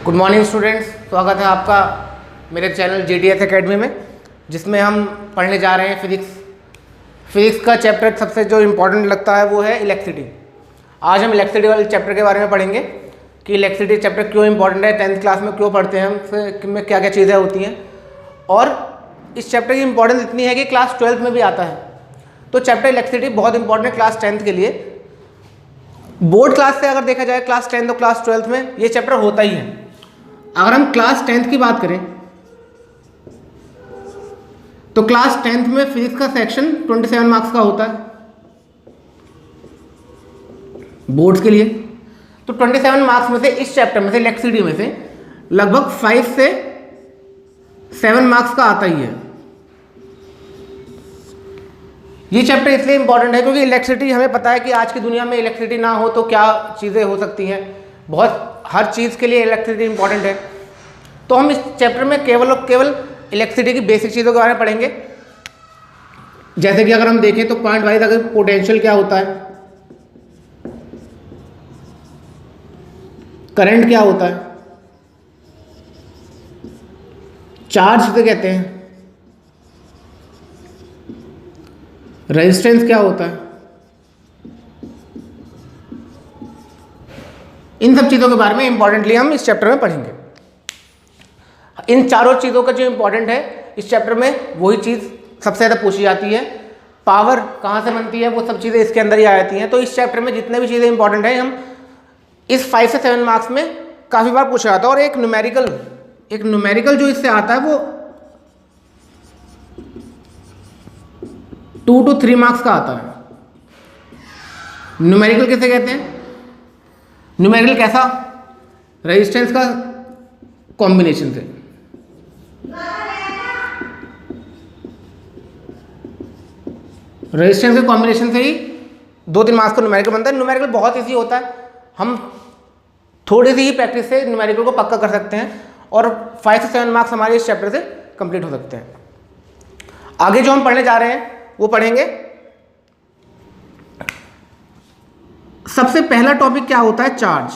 Good morning students, स्वागत है आपका मेरे चैनल GTS एकेडमी में, जिसमें हम पढ़ने जा रहे हैं फिजिक्स का चैप्टर। सबसे जो इम्पोर्टेंट लगता है वो है इलेक्ट्रिसिटी। आज हम इलेक्ट्रिसिटी वाले चैप्टर के बारे में पढ़ेंगे कि इलेक्ट्रिसिटी चैप्टर क्यों इंपॉर्टेंट है, 10th क्लास में क्यों पढ़ते हैं हम, फिर में क्या क्या चीज़ें होती हैं। और इस चैप्टर की इंपॉर्टेंस इतनी है कि क्लास 12th में भी आता है। तो चैप्टर इलेक्ट्रिसिटी बहुत इंपॉर्टेंट है क्लास 10th के लिए। बोर्ड क्लास से अगर देखा जाए क्लास 10th और क्लास 12th में ये चैप्टर होता ही है। अगर हम क्लास 10th की बात करें तो क्लास 10th में फिजिक्स का सेक्शन 27 मार्क्स का होता है बोर्ड्स के लिए। तो 27 मार्क्स में से इस चैप्टर में से इलेक्ट्रिसिटी में से लगभग 5 से 7 मार्क्स का आता ही है। ये चैप्टर इसलिए इंपॉर्टेंट है क्योंकि इलेक्ट्रिसिटी, हमें पता है कि आज की दुनिया में इलेक्ट्रिसिटी ना हो तो क्या चीज़ें हो सकती हैं। बहुत हर चीज़ के लिए इलेक्ट्रिसिटी इंपॉर्टेंट है। तो हम इस चैप्टर में केवल और केवल इलेक्ट्रिसिटी की बेसिक चीज़ों के बारे में पढ़ेंगे। जैसे कि अगर हम देखें तो पॉइंट वाइज अगर पोटेंशियल क्या होता है, करंट क्या होता है, चार्ज किसे कहते हैं, रेजिस्टेंस क्या होता है, इन सब चीज़ों के बारे में इंपॉर्टेंटली हम इस चैप्टर में पढ़ेंगे। इन चारों चीज़ों का जो इंपॉर्टेंट है इस चैप्टर में, वही चीज़ सबसे ज़्यादा पूछी जाती है। पावर कहाँ से बनती है, वो सब चीज़ें इसके अंदर ही आ जाती हैं। तो इस चैप्टर में जितने भी चीज़ें इंपॉर्टेंट हैं, हम इस 5 से 7 मार्क्स में काफ़ी बार पूछा जाता है। और एक न्यूमेरिकल जो इससे आता है वो 2 to 3 मार्क्स का आता है। न्यूमेरिकल किसे कहते हैं? न्यूमेरिकल कैसा? रेजिस्टेंस का कॉम्बिनेशन से। रेजिस्टेंस के कॉम्बिनेशन से ही 2-3 मार्क्स का न्यूमेरिकल बनता है। न्यूमेरिकल बहुत ईजी होता है, हम थोड़ी सी ही प्रैक्टिस से न्यूमेरिकल को पक्का कर सकते हैं और 5 से 7 मार्क्स हमारे इस चैप्टर से कंप्लीट हो सकते हैं। आगे जो हम पढ़ने जा रहे हैं वो पढ़ेंगे। सबसे पहला टॉपिक क्या होता है? चार्ज।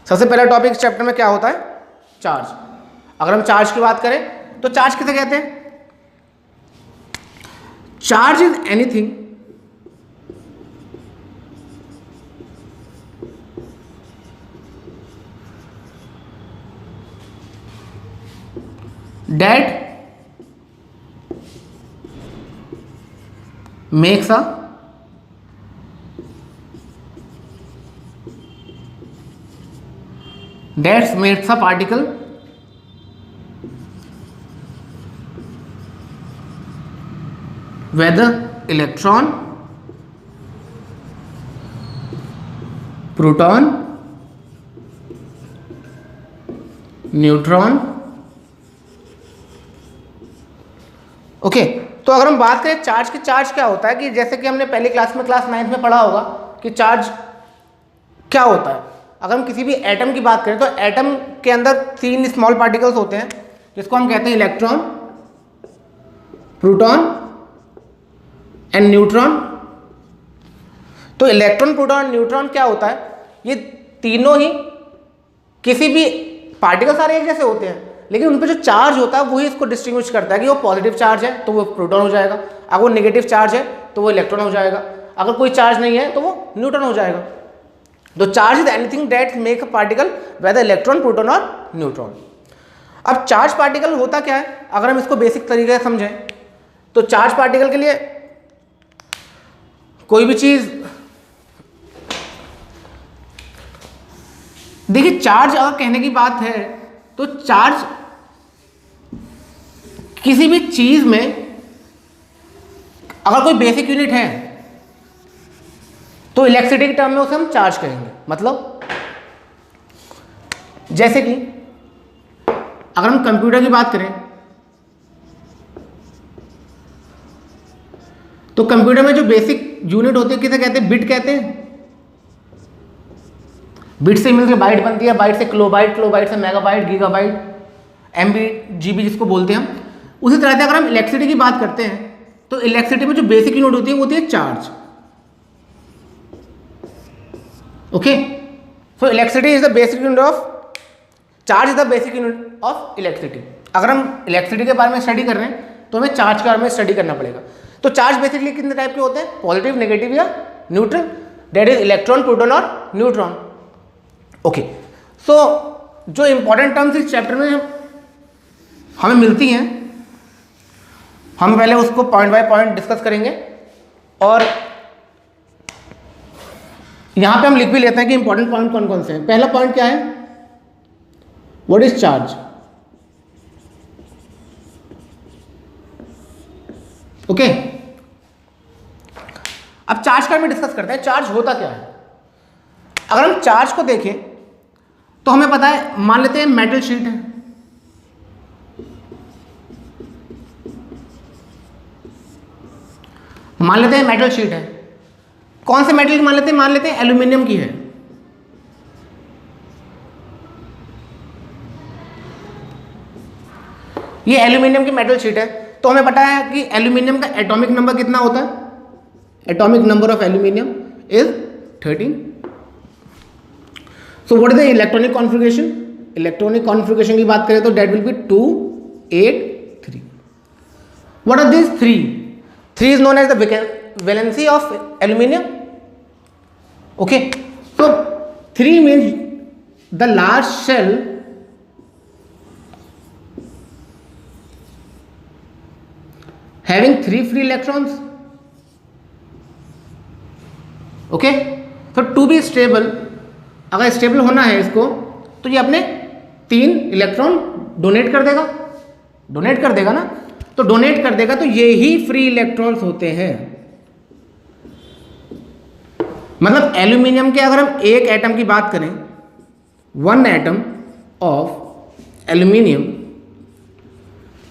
सबसे पहला टॉपिक इस चैप्टर में क्या होता है? चार्ज। अगर हम चार्ज की बात करें तो चार्ज किसे कहते हैं? Charge is anything that makes a particle whether electron, proton, neutron. Okay, तो अगर हम बात करें चार्ज की, चार्ज क्या होता है कि जैसे कि हमने पहली क्लास में क्लास 9th में पढ़ा होगा कि चार्ज क्या होता है। अगर हम किसी भी एटम की बात करें तो एटम के अंदर 3 स्मॉल पार्टिकल्स होते हैं जिसको हम कहते हैं इलेक्ट्रॉन, प्रोटॉन एंड न्यूट्रॉन। तो इलेक्ट्रॉन, प्रोटॉन, न्यूट्रॉन क्या होता है? ये तीनों ही किसी भी पार्टिकल सारे एक जैसे होते हैं, लेकिन उन पर जो चार्ज होता है वही इसको डिस्टिंग्विश करता है कि वो पॉजिटिव चार्ज है तो वो प्रोटॉन हो जाएगा, अगर वो नेगेटिव चार्ज है तो वो इलेक्ट्रॉन हो जाएगा, अगर कोई चार्ज नहीं है तो वो न्यूट्रॉन हो जाएगा। तो charge is anything that make a particle whether electron, proton और न्यूट्रॉन। अब चार्ज पार्टिकल होता क्या है, अगर हम इसको बेसिक तरीके से समझें तो चार्ज पार्टिकल के लिए कोई भी चीज, देखिए चार्ज अगर कहने की बात है तो चार्ज किसी भी चीज में अगर कोई बेसिक यूनिट है तो इलेक्ट्रिसिटी के टर्म में उसे हम चार्ज कहेंगे। मतलब जैसे कि अगर हम कंप्यूटर की बात करें तो कंप्यूटर में जो बेसिक यूनिट होती है किसे कहते हैं? बिट कहते हैं। बिट से मिलकर बाइट बनती है, बाइट से किलोबाइट, किलोबाइट से मेगाबाइट, गीगाबाइट, एमबी, जीबी जिसको बोलते हैं हम। उसी तरह से अगर हम इलेक्ट्रिसिटी की बात करते हैं तो इलेक्ट्रिसिटी में जो बेसिक यूनिट होती है वो होती है charge. Okay, so electricity is the basic unit of, charge is the basic unit of electricity. अगर हम इलेक्ट्रिसिटी के बारे में स्टडी कर रहे हैं तो हमें चार्ज के बारे में स्टडी करना पड़ेगा। तो चार्ज बेसिकली कितने टाइप के होते हैं, पॉजिटिव, नेगेटिव या neutral, that is electron, proton और न्यूट्रॉन। ओके, सो जो इंपॉर्टेंट टर्म्स इस चैप्टर में हमें मिलती हैं, हम पहले उसको पॉइंट बाय पॉइंट डिस्कस करेंगे और यहां पे हम लिख भी लेते हैं कि इंपॉर्टेंट पॉइंट कौन कौन से हैं। पहला पॉइंट क्या है, व्हाट इज चार्ज। ओके, अब चार्ज का भी डिस्कस करते हैं। चार्ज होता क्या है। अगर हम चार्ज को देखें तो हमें पता है, मान लेते हैं मेटल शीट है, मान लेते हैं मेटल शीट है, कौन से मेटल की मान लेते हैं एल्यूमिनियम की है। ये एल्यूमिनियम की मेटल शीट है, तो हमें पता है कि एल्यूमिनियम का एटॉमिक नंबर कितना होता है, atomic number of aluminium is 13। So what is the electronic configuration, electronic configuration की बात करें तो that will be 2 8 3। What are this 3 is known as the valency of aluminium. Okay, so 3 means the large shell having 3 free electrons. Okay, तो to be stable, अगर stable होना है इसको तो ये अपने 3 इलेक्ट्रॉन डोनेट कर देगा ना, तो डोनेट कर देगा तो ये ही फ्री इलेक्ट्रॉन्स होते हैं। मतलब एल्यूमिनियम के अगर हम एक एटम की बात करें, 1 atom of aluminium,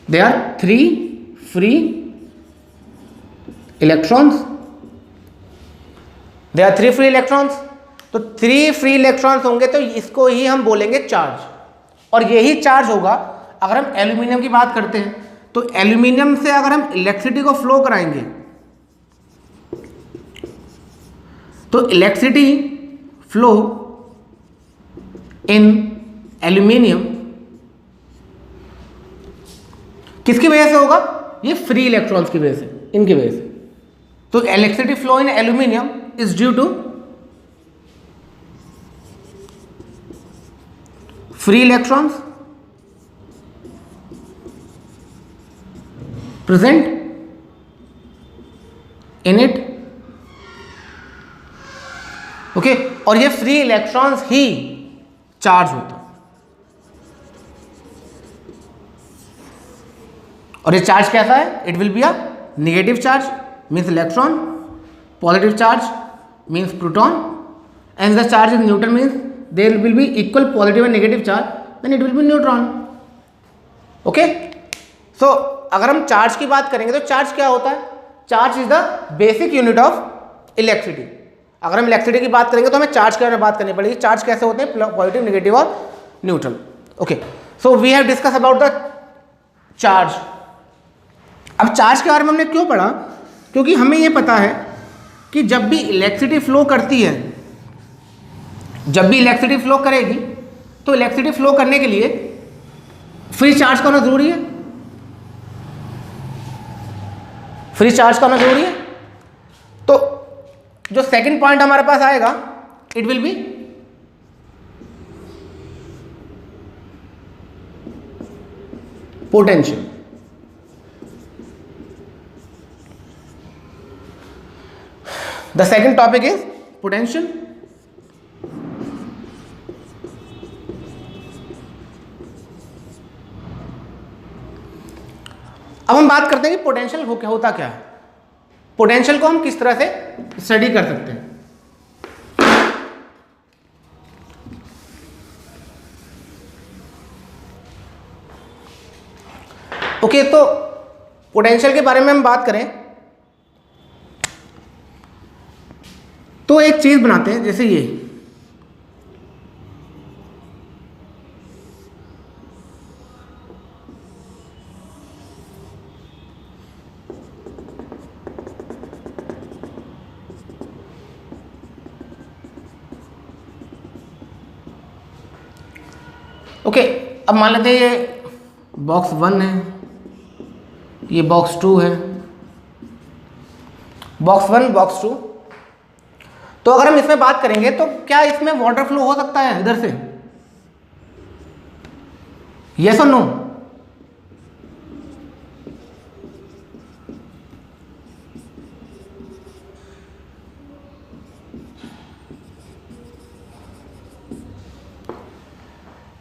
they are 3 free electrons, they are 3 free electrons. तो 3 फ्री इलेक्ट्रॉन्स होंगे तो इसको ही हम बोलेंगे चार्ज, और यही चार्ज होगा। अगर हम एल्यूमिनियम की बात करते हैं तो एल्यूमिनियम से अगर हम इलेक्ट्रिसिटी को फ्लो कराएंगे तो इलेक्ट्रिसिटी फ्लो इन एल्यूमिनियम किसकी वजह से होगा, ये फ्री इलेक्ट्रॉन्स की वजह से, इनकी वजह से। तो electricity flow in aluminium is due to free electrons present in it। Okay, और ये फ्री इलेक्ट्रॉन्स ही चार्ज होते हैं, और ये चार्ज कैसा है, it will be a negative charge means electron, positive charge means proton, and the charge is neutral means there will be equal positive and negative charge, then it will be neutron। Okay, so अगर हम charge की बात करेंगे तो charge क्या होता है, charge is the basic unit of electricity. अगर हम इलेक्ट्रिसिटी की बात करेंगे तो हमें चार्ज के बारे में बात करनी पड़ेगी, चार्ज कैसे होते हैं, पॉजिटिव, नेगेटिव और neutral. Okay, so we have discuss about the charge. अब चार्ज के बारे में हमने क्यों पढ़ा, क्योंकि हमें यह पता है कि जब भी इलेक्ट्रिसिटी फ्लो करती है, जब भी इलेक्ट्रिसिटी फ्लो करेगी तो इलेक्ट्रिसिटी फ्लो करने के लिए फ्री चार्ज का होना जरूरी है, फ्री चार्ज का होना जरूरी है। तो जो सेकंड पॉइंट हमारे पास आएगा, it will B potential. The second topic is potential. अब हम बात करते हैं कि पोटेंशियल होता क्या है, पोटेंशियल को हम किस तरह से स्टडी कर सकते हैं। ओके, तो पोटेंशियल के बारे में हम बात करें तो एक चीज बनाते हैं, जैसे ये ओके, अब मान लेते हैं ये बॉक्स 1 है, ये बॉक्स 2 है, बॉक्स 1 बॉक्स 2। तो अगर हम इसमें बात करेंगे तो क्या इसमें वाटर फ्लो हो सकता है इधर से? यस और नो?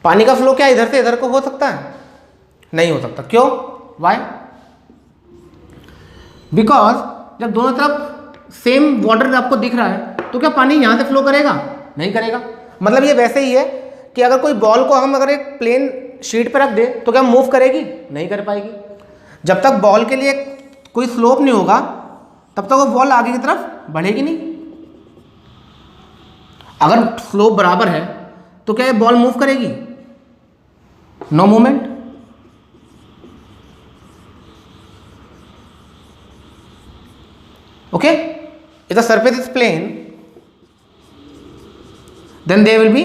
पानी का फ्लो क्या इधर से इधर को हो सकता है? नहीं हो सकता। क्यों? वाई? बिकॉज जब दोनों तरफ सेम वाटर आपको दिख रहा है तो क्या पानी यहां से फ्लो करेगा? नहीं करेगा। मतलब ये वैसे ही है कि अगर कोई बॉल को हम अगर एक प्लेन शीट पर रख दे तो क्या मूव करेगी? नहीं कर पाएगी। जब तक बॉल के लिए कोई स्लोप नहीं होगा तब तक वो बॉल आगे की तरफ बढ़ेगी नहीं। अगर स्लोप बराबर है तो क्या ये बॉल मूव करेगी? No movement. Okay, if the surface is plane then there will be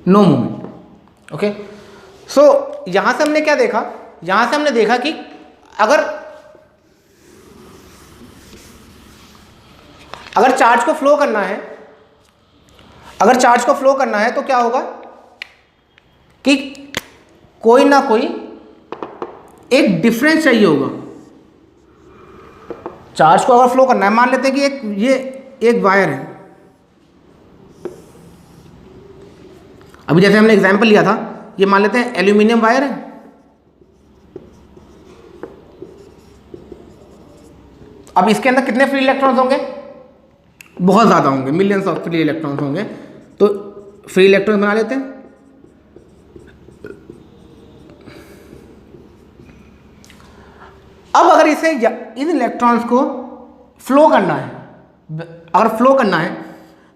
no movement। Okay, so यहां से हमने क्या देखा? यहां से हमने देखा कि अगर चार्ज को फ्लो करना है, अगर चार्ज को फ्लो करना है तो क्या होगा कि कोई ना कोई एक डिफरेंस चाहिए होगा। चार्ज को अगर फ्लो करना है, मान लेते हैं कि ये एक वायर है। अभी जैसे हमने एग्जांपल लिया था, ये मान लेते हैं एल्यूमिनियम वायर है। अब इसके अंदर कितने फ्री इलेक्ट्रॉन्स होंगे? बहुत ज़्यादा होंगे, मिलियंस ऑफ फ्री इलेक्ट्रॉन्स होंगे। तो फ्री इलेक्ट्रॉन्स बना लेते हैं। अब अगर इसे इन इलेक्ट्रॉन्स को फ्लो करना है, अगर फ्लो करना है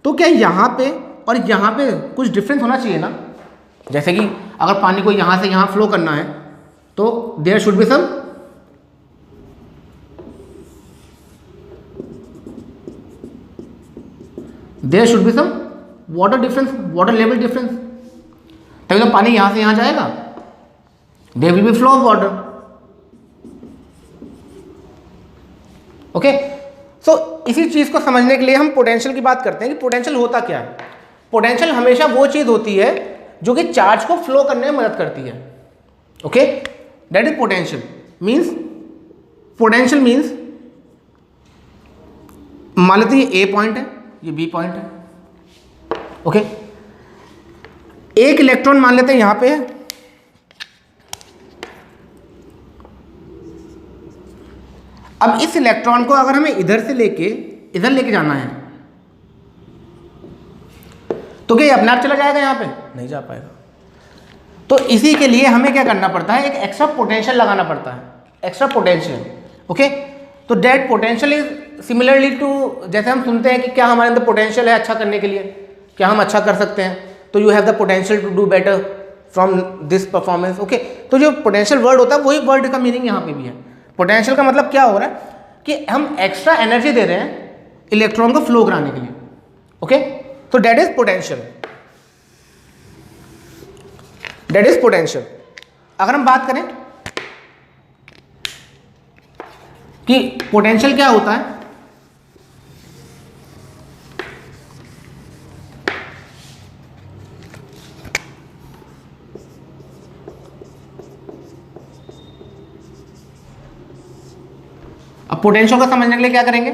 तो क्या यहाँ पे और यहाँ पे कुछ डिफरेंस होना चाहिए ना? जैसे कि अगर पानी को यहाँ से यहाँ फ्लो करना है तो there should be some water difference, water level difference, तभी तो पानी यहाँ से यहाँ जाएगा। There will be flow of water. Okay, so इसी चीज को समझने के लिए हम पोटेंशियल की बात करते हैं कि पोटेंशियल होता क्या है। पोटेंशियल हमेशा वो चीज होती है जो कि चार्ज को फ्लो करने में मदद करती है। Okay, that is potential. Potential means मान लेते हैं ये ए पॉइंट है, ये बी पॉइंट है। ओके, एक इलेक्ट्रॉन मान लेते हैं यहां पे है, अब इस इलेक्ट्रॉन को अगर हमें इधर से लेके इधर लेके जाना है तो क्या ये अपने आप चला जाएगा? यहाँ पे नहीं जा पाएगा। तो इसी के लिए हमें क्या करना पड़ता है? एक एक्स्ट्रा पोटेंशियल लगाना पड़ता है, एक्स्ट्रा पोटेंशियल। ओके, तो that potential is similarly to, जैसे हम सुनते हैं कि क्या हमारे अंदर पोटेंशियल है अच्छा करने के लिए, क्या हम अच्छा कर सकते हैं, तो you have the potential to do better from this performance. Okay, तो जो पोटेंशियल वर्ड होता है वही वर्ड का मीनिंग यहाँ पे भी है। पोटेंशियल का मतलब क्या हो रहा है कि हम एक्स्ट्रा एनर्जी दे रहे हैं इलेक्ट्रॉन को फ्लो कराने के लिए। ओके, तो that is potential, that is potential. अगर हम बात करें कि पोटेंशियल क्या होता है, अब पोटेंशियल को समझने के लिए क्या करेंगे?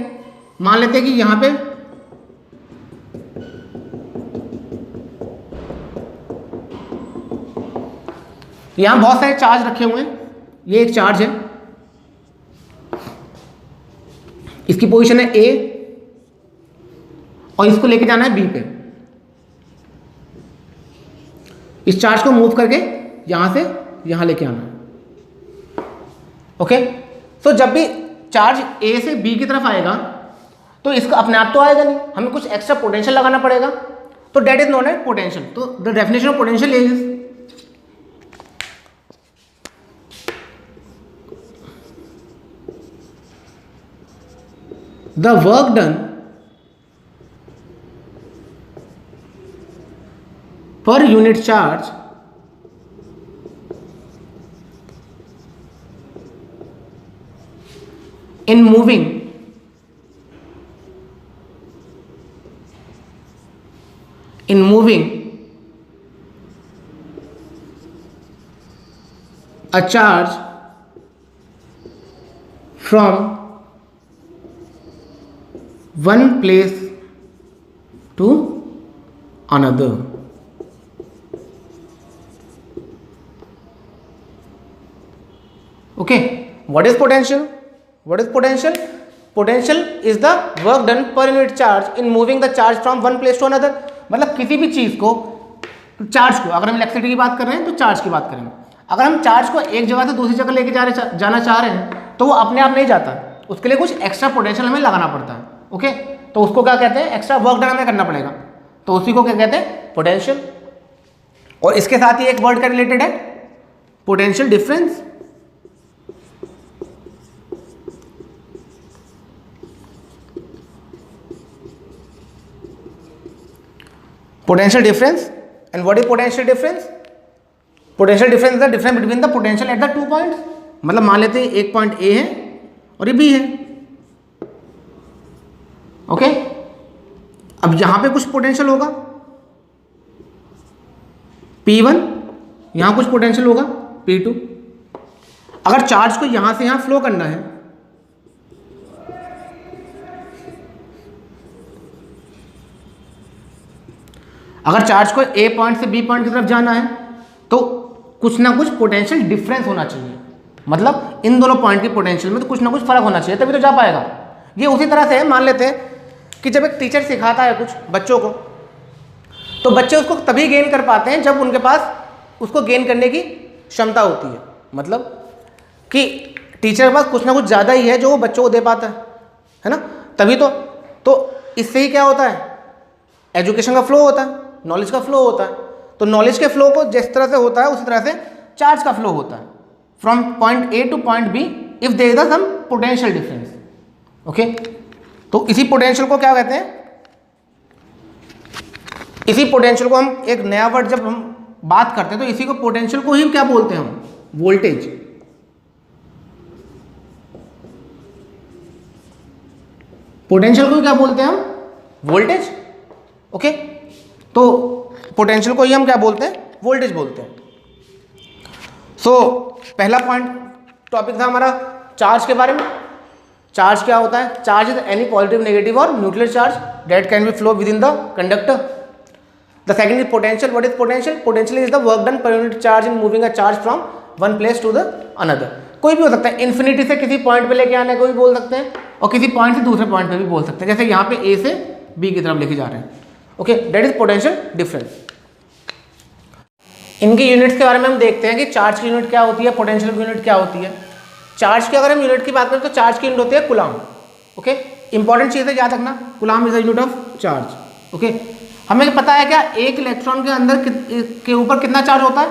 मान लेते हैं कि यहां पे यहां बहुत सारे चार्ज रखे हुए हैं। ये एक चार्ज है, इसकी पोजीशन है ए और इसको लेके जाना है बी पे। इस चार्ज को मूव करके यहां से यहां लेके आना है। ओके, तो जब भी चार्ज ए से बी की तरफ आएगा तो इसका अपने आप तो आएगा नहीं, हमें कुछ एक्स्ट्रा पोटेंशियल लगाना पड़ेगा। तो that is known as potential. तो the definition of potential is the work done unit charge in moving a charge from one place to another. Okay, what is potential? Potential is the work done per unit charge in moving the charge from one place to another. मतलब किसी भी चीज को, charge को, अगर हम electricity की बात कर रहे हैं तो चार्ज की बात करेंगे। अगर हम चार्ज को एक जगह से दूसरी जगह लेके जाना चाह रहे हैं तो वो अपने आप नहीं जाता, उसके लिए कुछ एक्स्ट्रा पोटेंशियल हमें लगाना पड़ता है। ओके, तो उसको क्या कहते हैं? एक्स्ट्रा वर्क डन हमें करना पड़ेगा, तो उसी को क्या कहते हैं? पोटेंशियल। और इसके साथ ही एक वर्ड का रिलेटेड है, potential difference. Potential difference, and what is potential difference? Potential difference is the difference between the potential at the 2 points. मतलब मान लेते हैं एक पॉइंट A है और ये B है। ओके, अब यहां पे कुछ पोटेंशियल होगा P1, यहां कुछ पोटेंशियल होगा P2। अगर चार्ज को यहां से यहां फ्लो करना है, अगर चार्ज को A पॉइंट से B पॉइंट की तरफ जाना है तो कुछ ना कुछ पोटेंशियल डिफरेंस होना चाहिए। मतलब इन दोनों पॉइंट की पोटेंशियल में तो कुछ ना कुछ फर्क होना चाहिए, तभी तो जा पाएगा। ये उसी तरह से मान लेते हैं कि जब एक टीचर सिखाता है कुछ बच्चों को, तो बच्चे उसको तभी गेन कर पाते हैं जब उनके पास उसको गेन करने की क्षमता होती है। मतलब कि टीचर के पास कुछ ना कुछ ज़्यादा ही है जो वो बच्चों को दे पाता है ना, तभी तो इससे ही क्या होता है? एजुकेशन का फ्लो होता है, नॉलेज का फ्लो होता है। तो नॉलेज के फ्लो को जिस तरह से होता है उसी तरह से चार्ज का फ्लो होता है, from point A to point B if there is some potential difference. Okay, तो इसी पोटेंशियल को क्या कहते हैं? इसी पोटेंशियल को हम एक नया वर्ड जब हम बात करते हैं तो इसी को पोटेंशियल को ही क्या बोलते हैं हम? वोल्टेज। पोटेंशियल को क्या बोलते हैं हम? वोल्टेज। ओके, तो पोटेंशियल को ही हम क्या बोलते हैं? वोल्टेज बोलते हैं। सो पहला पॉइंट टॉपिक था हमारा चार्ज के बारे में। चार्ज क्या होता है? Charge is any positive, negative और neutral charge that can be flow within the conductor. The second is potential. What is potential? Potential is the work done per unit charge in moving a charge from one place to the another. कोई भी हो सकता है, infinity से किसी point पे लेके आने को भी बोल सकते हैं और किसी पॉइंट से दूसरे पॉइंट पे भी बोल सकते हैं, जैसे यहाँ पे ए से बी की तरफ लेके जा रहे हैं। Okay, that is potential difference. इनकी यूनिट्स के बारे में हम देखते हैं कि चार्ज की यूनिट क्या होती है, पोटेंशियल की यूनिट क्या होती है। चार्ज की अगर हम यूनिट की बात करें तो चार्ज की यूनिट होती है कूलाम। ओके, इंपॉर्टेंट चीज़ है, याद रखना, coulomb is the unit of charge. Okay, हमें पता है क्या एक इलेक्ट्रॉन के अंदर के ऊपर कितना चार्ज होता है?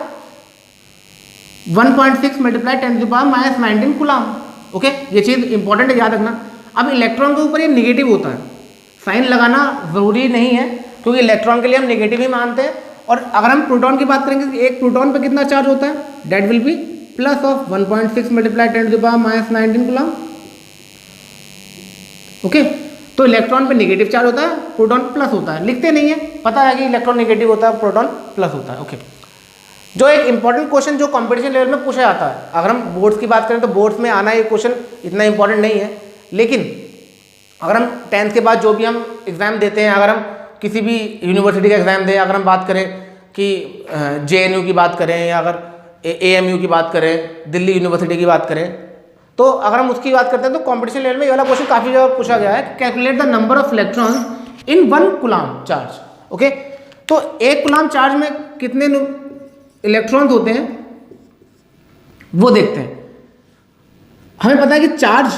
1.6 मल्टीप्लाई 10⁻⁻19 कूलाम। ओके, ये चीज़ इंपॉर्टेंट है, याद रखना। अब इलेक्ट्रॉन के ऊपर ये निगेटिव होता है, साइन लगाना ज़रूरी नहीं है क्योंकि इलेक्ट्रॉन के लिए हम निगेटिव ही मानते हैं। और अगर हम प्रोटॉन की बात करेंगे तो एक प्रोटॉन पे कितना चार्ज होता है? That will B plus of 1.6 multiply 10⁻⁻19 coulomb. Okay, तो इलेक्ट्रॉन पे नेगेटिव चार्ज होता है, प्रोटॉन प्लस होता है। लिखते नहीं है, पता है कि इलेक्ट्रॉन नेगेटिव होता है, प्रोटॉन प्लस होता है। ओके, जो एक इंपॉर्टेंट क्वेश्चन जो कंपटीशन लेवल में पूछा जाता है, अगर हम बोर्ड्स की बात करें तो बोर्ड्स में आना ये क्वेश्चन इतना इंपॉर्टेंट नहीं है, लेकिन अगर हम 10th के बाद जो भी हम एग्ज़ाम देते हैं, अगर हम किसी भी यूनिवर्सिटी का एग्ज़ाम दें, अगर हम बात करें कि JNU की बात करें या अगर AMU की बात करें, दिल्ली यूनिवर्सिटी की बात करें, तो अगर हम उसकी बात करते हैं तो कंपटीशन लेवल में ये वाला क्वेश्चन काफ़ी जगह पूछा गया है, calculate the number of electrons in 1 coulomb charge. Okay, तो 1 कूलाम चार्ज में कितने इलेक्ट्रॉन्स होते हैं वो देखते हैं। हमें पता है कि चार्ज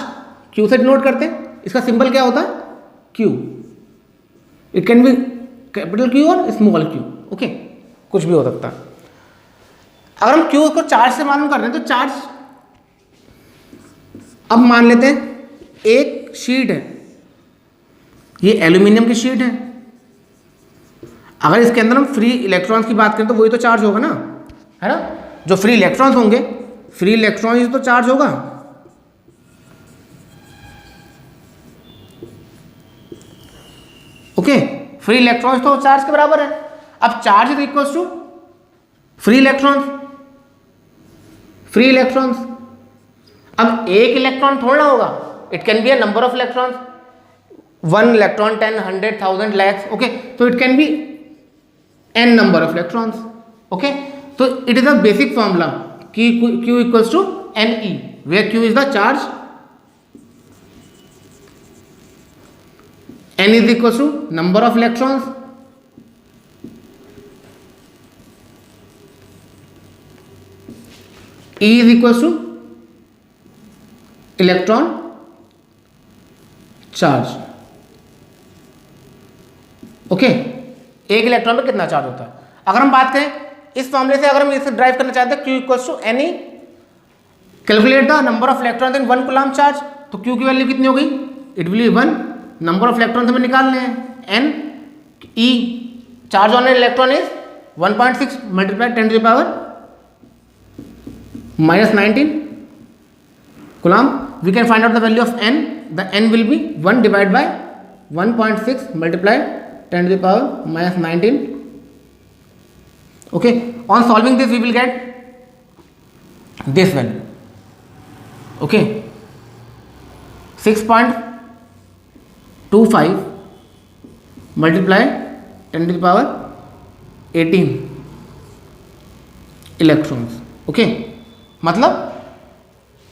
Q से डिनोट करते हैं, इसका सिंबल क्या होता है? Q। It can B capital Q और स्मॉल q। ओके, कुछ भी हो सकता है। अगर हम Q को चार्ज से मालूम कर रहे हैं तो चार्ज, अब मान लेते हैं एक शीट है, ये एल्यूमिनियम की शीट है। अगर इसके अंदर हम फ्री इलेक्ट्रॉन्स की बात करें तो वही तो चार्ज होगा ना, है ना। जो फ्री इलेक्ट्रॉन्स होंगे, फ्री इलेक्ट्रॉन तो चार्ज होगा। ओके, फ्री इलेक्ट्रॉन्स तो चार्ज के बराबर है। अब charge is equals to free electrons, free electrons. अब एक इलेक्ट्रॉन थोड़ा होगा, it can be a number of electrons, 1 electron 10 100 1000 lakhs, okay. तो it can be n number of electrons, okay. तो it is a basic formula कि Q equals to Ne, where Q is the charge, N is equals to number of electrons, E is equals to electron charge, okay. एक electron पे कितना charge होता है। अगर हम बात करें इस फॉर्मूले से, अगर हम इसे ड्राइव करना चाहते हैं Q equals to Ne, calculate the number of electron in 1 coulomb charge, तो Q की वैल्यू कितनी हो गई, it will be 1, number of electron हमें निकालने हैं N, E, charge on an electron is 1.6 multiply 10 to the power -19 coulomb. We can find out the value of N, the N will be 1 divide by 1.6 multiply 10 to the power -19, okay। On solving this we will get this value, okay, 6.25 multiply 10 to the power 18 electrons, okay. मतलब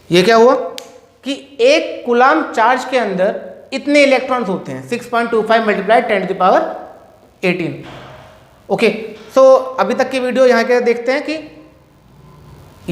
ये क्या हुआ कि एक coulomb charge के अंदर इतने electrons होते हैं, 6.25 multiply 10 to the power 18, okay. So अभी तक की वीडियो यहाँ के देखते हैं कि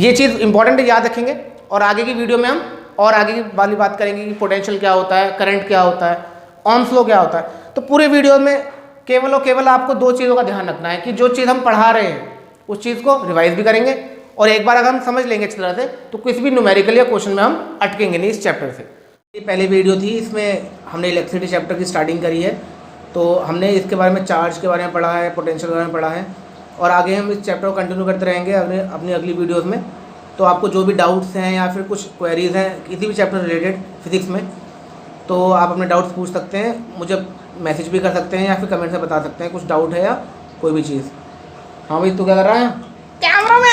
ये चीज़ इंपॉर्टेंट है, याद रखेंगे। और आगे की वीडियो में हम और आगे की वाली बात करेंगे कि पोटेंशियल क्या होता है, करंट क्या होता है, ओम्स लॉ क्या होता है। तो पूरे वीडियो में केवल और केवल आपको 2 चीज़ों का ध्यान रखना है कि जो चीज़ हम पढ़ा रहे हैं उस चीज़ को रिवाइज भी करेंगे, और एक बार अगर हम समझ लेंगे अच्छी तरह से तो किसी भी न्यूमेरिकल या क्वेश्चन में हम अटकेंगे नहीं इस चैप्टर से। ये पहली वीडियो थी, इसमें हमने इलेक्ट्रिसिटी चैप्टर की स्टार्टिंग करी है, तो हमने इसके बारे में चार्ज के बारे में पढ़ा है, पोटेंशियल के बारे में पढ़ा है, और आगे हम इस चैप्टर को कंटिन्यू करते रहेंगे अपनी अगली वीडियोस में। तो आपको जो भी डाउट्स हैं या फिर कुछ क्वेरीज़ हैं किसी भी चैप्टर रिलेटेड फिजिक्स में, तो आप अपने डाउट्स पूछ सकते हैं, मुझे मैसेज भी कर सकते हैं या फिर कमेंट में बता सकते हैं कुछ डाउट है या कोई भी चीज़। हाँ भाई, तू क्या कर रहा है कैमरा में?